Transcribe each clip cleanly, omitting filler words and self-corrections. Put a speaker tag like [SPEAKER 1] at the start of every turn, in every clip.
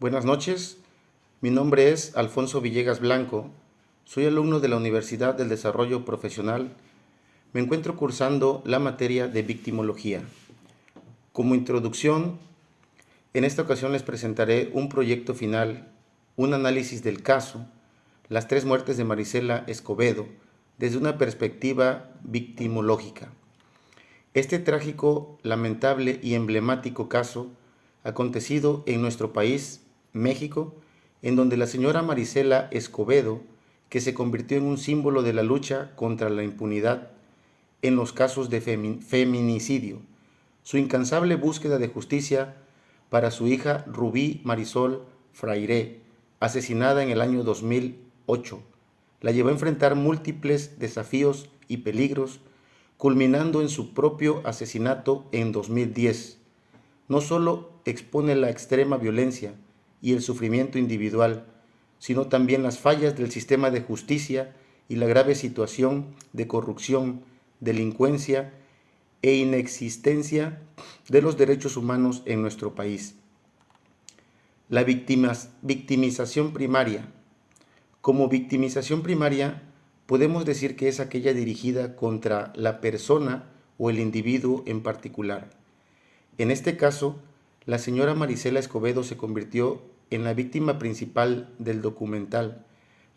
[SPEAKER 1] Buenas noches, mi nombre es Alfonso Villegas Blanco, soy alumno de la Universidad del Desarrollo Profesional. Me encuentro cursando la materia de victimología. Como introducción, en esta ocasión les presentaré un proyecto final, un análisis del caso, las tres muertes de Marisela Escobedo, desde una perspectiva victimológica. Este trágico, lamentable y emblemático caso acontecido en nuestro país, México, en donde la señora Marisela Escobedo, que se convirtió en un símbolo de la lucha contra la impunidad en los casos de feminicidio, su incansable búsqueda de justicia para su hija Rubí Marisol Freire, asesinada en el año 2008, la llevó a enfrentar múltiples desafíos y peligros, culminando en su propio asesinato en 2010. No solo expone la extrema violencia y el sufrimiento individual, sino también las fallas del sistema de justicia y la grave situación de corrupción, delincuencia e inexistencia de los derechos humanos en nuestro país. La victimización primaria. Como victimización primaria, podemos decir que es aquella dirigida contra la persona o el individuo en particular. En este caso, la señora Marisela Escobedo se convirtió en la víctima principal del documental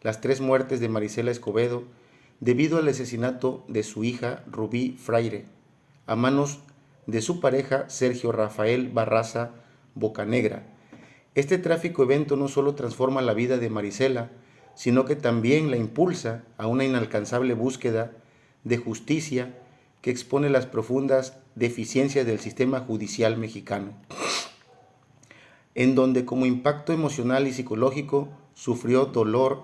[SPEAKER 1] Las tres muertes de Marisela Escobedo debido al asesinato de su hija Rubí Freire a manos de su pareja Sergio Rafael Barraza Bocanegra. Este trágico evento no solo transforma la vida de Marisela, sino que también la impulsa a una inalcanzable búsqueda de justicia que expone las profundas deficiencias del sistema judicial mexicano, en donde como impacto emocional y psicológico sufrió dolor,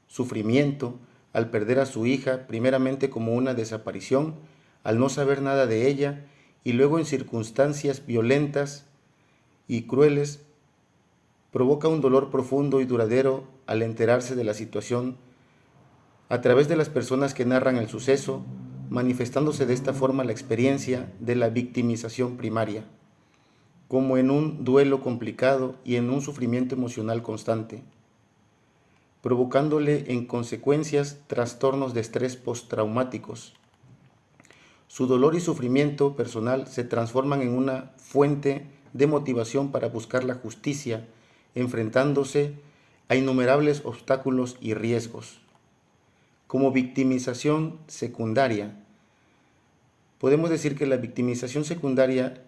[SPEAKER 1] sufrimiento, al perder a su hija, primeramente como una desaparición, al no saber nada de ella, y luego en circunstancias violentas y crueles, provoca un dolor profundo y duradero al enterarse de la situación a través de las personas que narran el suceso, manifestándose de esta forma la experiencia de la victimización primaria, como en un duelo complicado y en un sufrimiento emocional constante, provocándole en consecuencias trastornos de estrés postraumáticos. Su dolor y sufrimiento personal se transforman en una fuente de motivación para buscar la justicia, enfrentándose a innumerables obstáculos y riesgos. Como victimización secundaria, podemos decir que la victimización secundaria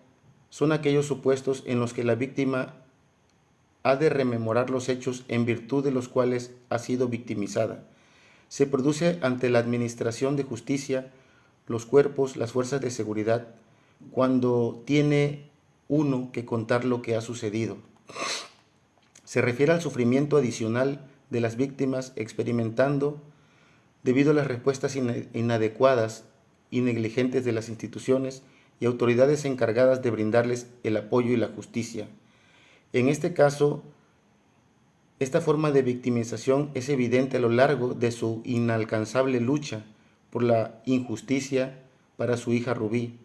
[SPEAKER 1] son aquellos supuestos en los que la víctima ha de rememorar los hechos en virtud de los cuales ha sido victimizada. Se produce ante la administración de justicia, los cuerpos, las fuerzas de seguridad, cuando tiene uno que contar lo que ha sucedido. Se refiere al sufrimiento adicional de las víctimas experimentando debido a las respuestas inadecuadas y negligentes de las instituciones y autoridades encargadas de brindarles el apoyo y la justicia. En este caso, esta forma de victimización es evidente a lo largo de su inalcanzable lucha por la injusticia para su hija Rubí.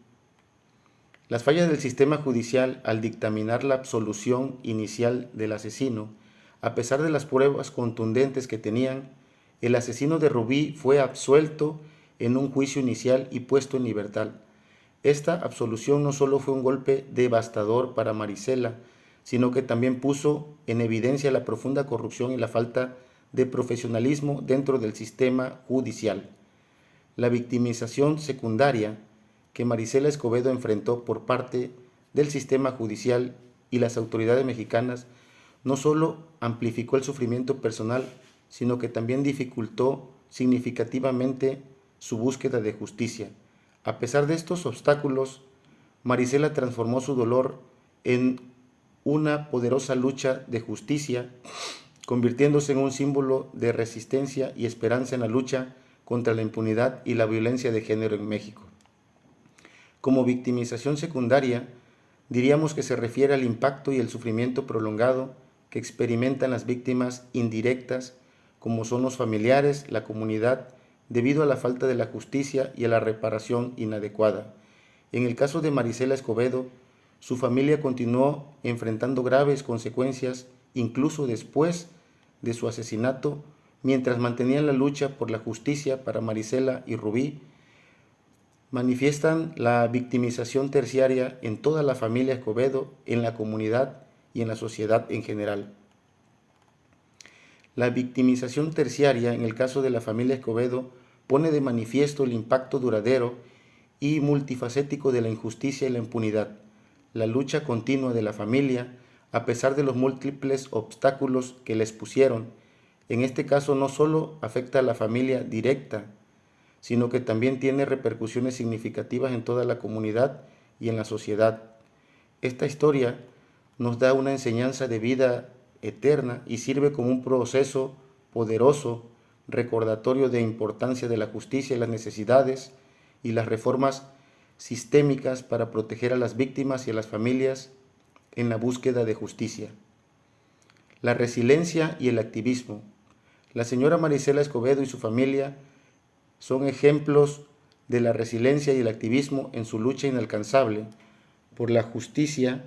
[SPEAKER 1] Las fallas del sistema judicial al dictaminar la absolución inicial del asesino, a pesar de las pruebas contundentes que tenían, el asesino de Rubí fue absuelto en un juicio inicial y puesto en libertad. Esta absolución no solo fue un golpe devastador para Marisela, sino que también puso en evidencia la profunda corrupción y la falta de profesionalismo dentro del sistema judicial. La victimización secundaria que Marisela Escobedo enfrentó por parte del sistema judicial y las autoridades mexicanas no solo amplificó el sufrimiento personal, sino que también dificultó significativamente su búsqueda de justicia. A pesar de estos obstáculos, Marisela transformó su dolor en una poderosa lucha de justicia, convirtiéndose en un símbolo de resistencia y esperanza en la lucha contra la impunidad y la violencia de género en México. Como victimización secundaria, diríamos que se refiere al impacto y el sufrimiento prolongado que experimentan las víctimas indirectas, como son los familiares, la comunidad, debido a la falta de la justicia y a la reparación inadecuada. En el caso de Marisela Escobedo, Su familia continuó enfrentando graves consecuencias incluso después de su asesinato, mientras mantenían la lucha por la justicia para Marisela y Rubí. Manifiestan la victimización terciaria en toda la familia Escobedo, en la comunidad y en la sociedad en general. La victimización terciaria en el caso de la familia Escobedo pone de manifiesto el impacto duradero y multifacético de la injusticia y la impunidad, la lucha continua de la familia, a pesar de los múltiples obstáculos que les pusieron. En este caso no solo afecta a la familia directa, sino que también tiene repercusiones significativas en toda la comunidad y en la sociedad. Esta historia nos da una enseñanza de vida eterna y sirve como un proceso poderoso, recordatorio de importancia de la justicia y las necesidades y las reformas sistémicas para proteger a las víctimas y a las familias en la búsqueda de justicia. La resiliencia y el activismo. La señora Marisela Escobedo y su familia son ejemplos de la resiliencia y el activismo en su lucha inalcanzable por la justicia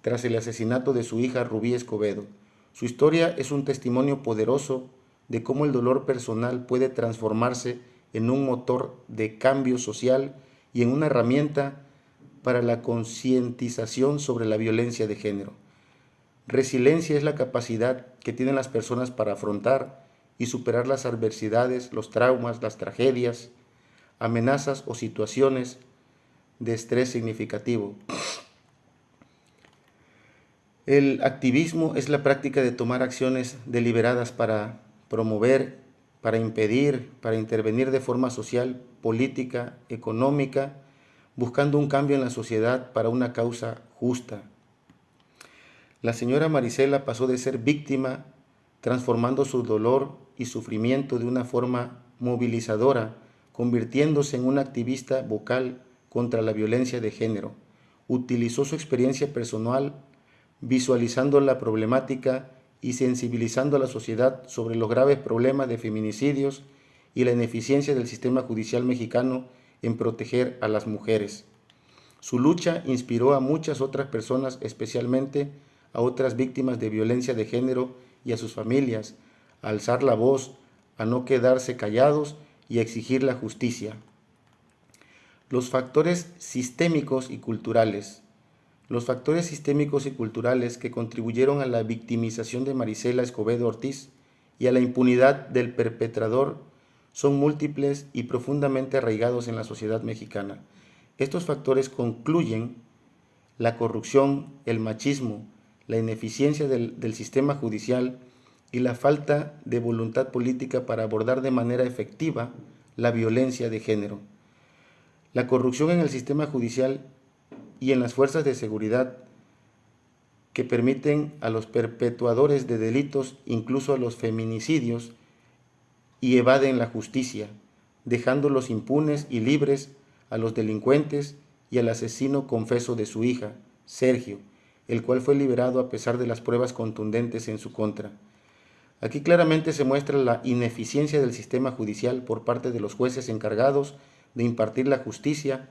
[SPEAKER 1] tras el asesinato de su hija Rubí Escobedo. Su historia es un testimonio poderoso de cómo el dolor personal puede transformarse en un motor de cambio social y en una herramienta para la concientización sobre la violencia de género. Resiliencia es la capacidad que tienen las personas para afrontar y superar las adversidades, los traumas, las tragedias, amenazas o situaciones de estrés significativo. El activismo es la práctica de tomar acciones deliberadas para promover, para impedir, para intervenir de forma social, política, económica, buscando un cambio en la sociedad para una causa justa. La señora Marisela pasó de ser víctima, transformando su dolor y sufrimiento de una forma movilizadora, convirtiéndose en una activista vocal contra la violencia de género. Utilizó su experiencia personal, visualizando la problemática y sensibilizando a la sociedad sobre los graves problemas de feminicidios y la ineficiencia del sistema judicial mexicano en proteger a las mujeres. Su lucha inspiró a muchas otras personas, especialmente a otras víctimas de violencia de género y a sus familias, a alzar la voz, a no quedarse callados y a exigir la justicia. Los factores sistémicos y culturales. Los factores sistémicos y culturales que contribuyeron a la victimización de Marisela Escobedo Ortiz y a la impunidad del perpetrador son múltiples y profundamente arraigados en la sociedad mexicana. Estos factores concluyen la corrupción, el machismo, la ineficiencia del sistema judicial y la falta de voluntad política para abordar de manera efectiva la violencia de género. La corrupción en el sistema judicial y en las fuerzas de seguridad que permiten a los perpetuadores de delitos, incluso a los feminicidios, y evaden la justicia, dejándolos impunes y libres a los delincuentes y al asesino confeso de su hija, Sergio, el cual fue liberado a pesar de las pruebas contundentes en su contra. Aquí claramente se muestra la ineficiencia del sistema judicial por parte de los jueces encargados de impartir la justicia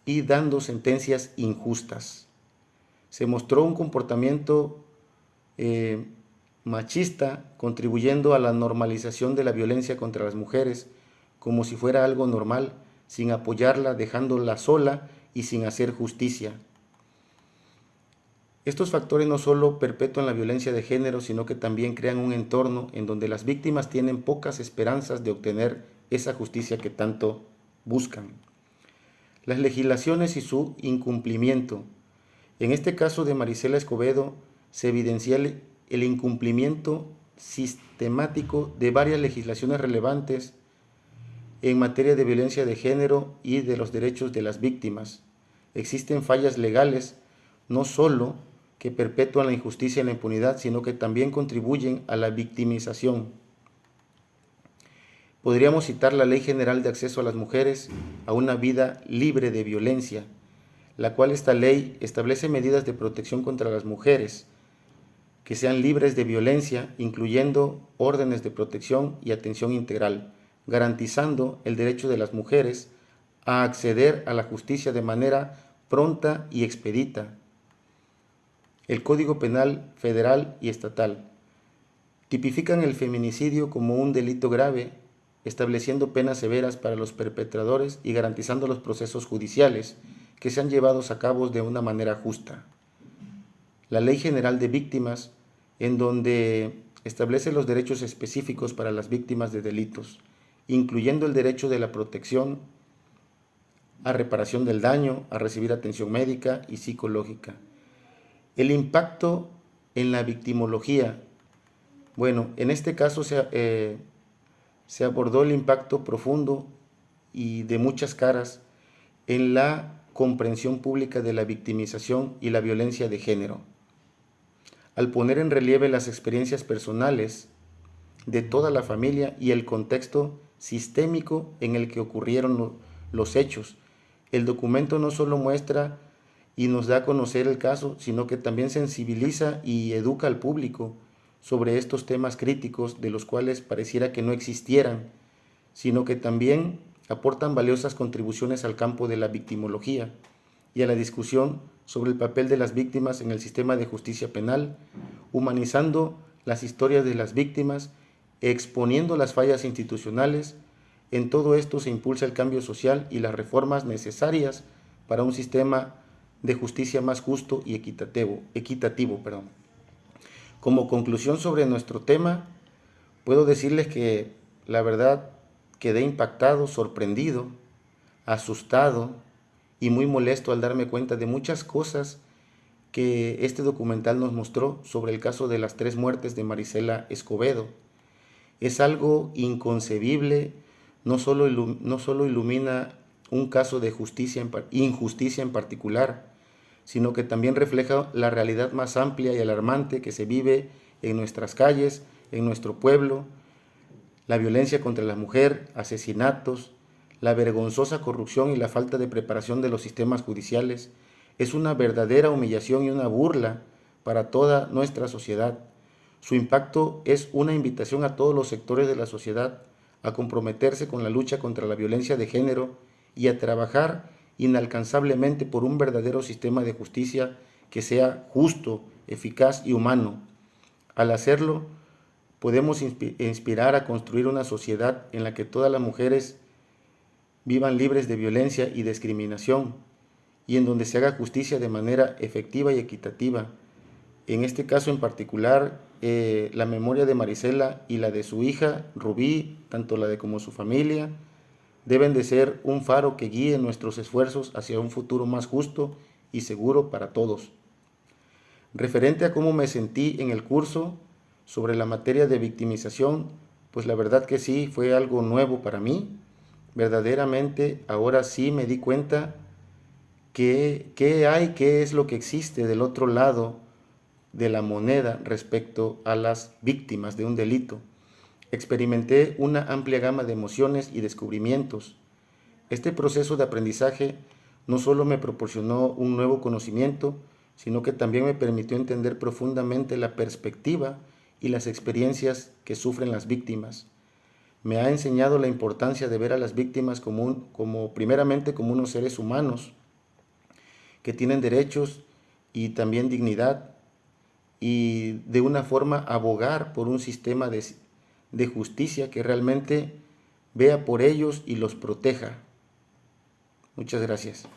[SPEAKER 1] y dando sentencias injustas. Se mostró un comportamiento machista, contribuyendo a la normalización de la violencia contra las mujeres, como si fuera algo normal, sin apoyarla, dejándola sola y sin hacer justicia. Estos factores no solo perpetúan la violencia de género, sino que también crean un entorno en donde las víctimas tienen pocas esperanzas de obtener esa justicia que tanto buscan. Las legislaciones y su incumplimiento. En este caso de Marisela Escobedo se evidencia el incumplimiento sistemático de varias legislaciones relevantes en materia de violencia de género y de los derechos de las víctimas. Existen fallas legales no solo que perpetúan la injusticia y la impunidad, sino que también contribuyen a la victimización. Podríamos citar la Ley General de Acceso a las Mujeres a una vida libre de violencia, la cual esta ley establece medidas de protección contra las mujeres que sean libres de violencia, incluyendo órdenes de protección y atención integral, garantizando el derecho de las mujeres a acceder a la justicia de manera pronta y expedita, El Código Penal federal y estatal tipifican el feminicidio como un delito grave, estableciendo penas severas para los perpetradores y garantizando los procesos judiciales que sean llevados a cabo de una manera justa. La Ley General de Víctimas, en donde establece los derechos específicos para las víctimas de delitos, incluyendo el derecho de la protección, a reparación del daño, a recibir atención médica y psicológica. El impacto en la victimología. Bueno, en este caso se abordó el impacto profundo y de muchas caras en la comprensión pública de la victimización y la violencia de género, al poner en relieve las experiencias personales de toda la familia y el contexto sistémico en el que ocurrieron los hechos. El documento no solo muestra y nos da a conocer el caso, sino que también sensibiliza y educa al público sobre estos temas críticos de los cuales pareciera que no existieran, sino que también aportan valiosas contribuciones al campo de la victimología y a la discusión sobre el papel de las víctimas en el sistema de justicia penal, humanizando las historias de las víctimas, exponiendo las fallas institucionales. En todo esto se impulsa el cambio social y las reformas necesarias para un sistema de justicia más justo y equitativo. Como conclusión sobre nuestro tema, puedo decirles que la verdad quedé impactado, sorprendido, asustado y muy molesto al darme cuenta de muchas cosas que este documental nos mostró sobre el caso de las 3 muertes de Marisela Escobedo. Es algo inconcebible, no solo ilumina un caso de injusticia en particular, sino que también refleja la realidad más amplia y alarmante que se vive en nuestras calles, en nuestro pueblo, la violencia contra la mujer, asesinatos, la vergonzosa corrupción y la falta de preparación de los sistemas judiciales. Es una verdadera humillación y una burla para toda nuestra sociedad. Su impacto es una invitación a todos los sectores de la sociedad a comprometerse con la lucha contra la violencia de género y a trabajar inalcanzablemente por un verdadero sistema de justicia que sea justo, eficaz y humano. Al hacerlo, podemos inspirar a construir una sociedad en la que todas las mujeres vivan libres de violencia y discriminación y en donde se haga justicia de manera efectiva y equitativa. En este caso en particular, la memoria de Marisela y la de su hija Rubí, tanto la de como su familia, deben de ser un faro que guíe nuestros esfuerzos hacia un futuro más justo y seguro para todos. Referente a cómo me sentí en el curso sobre la materia de victimización, pues la verdad que sí, fue algo nuevo para mí. Verdaderamente ahora sí me di cuenta qué es lo que existe del otro lado de la moneda respecto a las víctimas de un delito. Experimenté una amplia gama de emociones y descubrimientos. Este proceso de aprendizaje no solo me proporcionó un nuevo conocimiento, sino que también me permitió entender profundamente la perspectiva y las experiencias que sufren las víctimas. Me ha enseñado la importancia de ver a las víctimas primeramente como unos seres humanos que tienen derechos y también dignidad, y de una forma abogar por un sistema de justicia que realmente vea por ellos y los proteja. Muchas gracias.